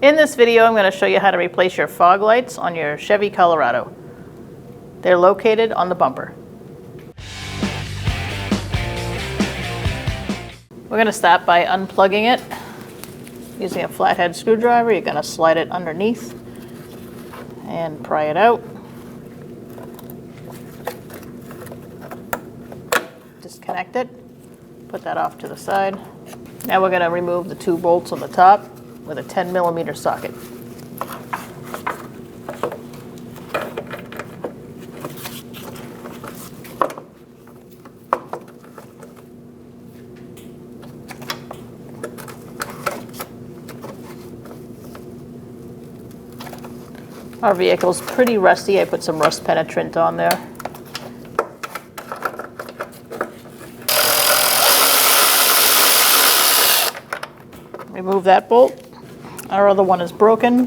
In this video, I'm going to show you how to replace your fog lights on your Chevy Colorado. They're located on the bumper. We're going to start by unplugging it. Using a flathead screwdriver, you're going to slide it underneath and pry it out. Disconnect it, put that off to the side. Now we're going to remove the two bolts on the top with a 10mm socket. Our vehicle's pretty rusty. I put some rust penetrant on there. Remove that bolt. Our other one is broken.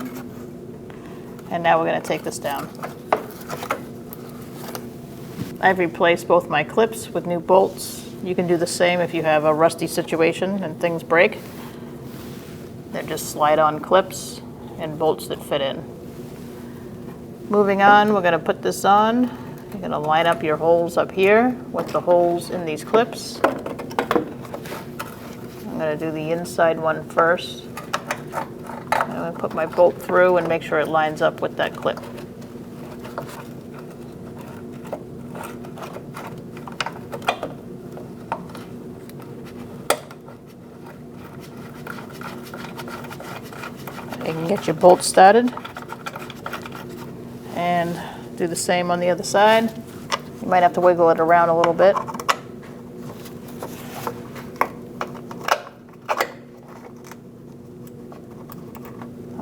And now we're going to take this down. I've replaced both my clips with new bolts. You can do the same if you have a rusty situation and things break. They're just slide-on clips and bolts that fit in. Moving on, we're going to put this on. You're going to line up your holes up here with the holes in these clips. I'm going to do the inside one first. I'm going to put my bolt through and make sure it lines up with that clip. You can get your bolt started and do the same on the other side. You might have to wiggle it around a little bit.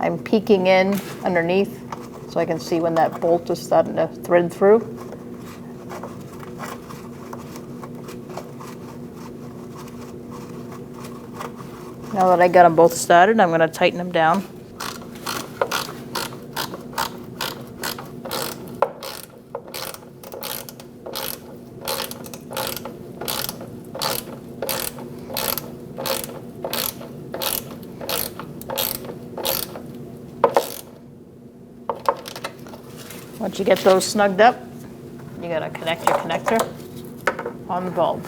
I'm peeking in underneath so I can see when that bolt is starting to thread through. Now that I got them both started, I'm going to tighten them down. Once you get those snugged up, you gotta connect your connector on the bulb.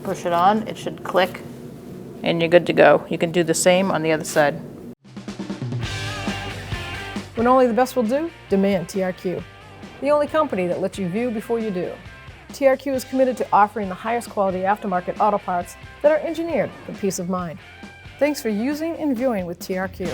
Push it on, it should click, and you're good to go. You can do the same on the other side. When only the best will do, demand TRQ. The only company that lets you view before you do. TRQ is committed to offering the highest quality aftermarket auto parts that are engineered for peace of mind. Thanks for using and viewing with TRQ.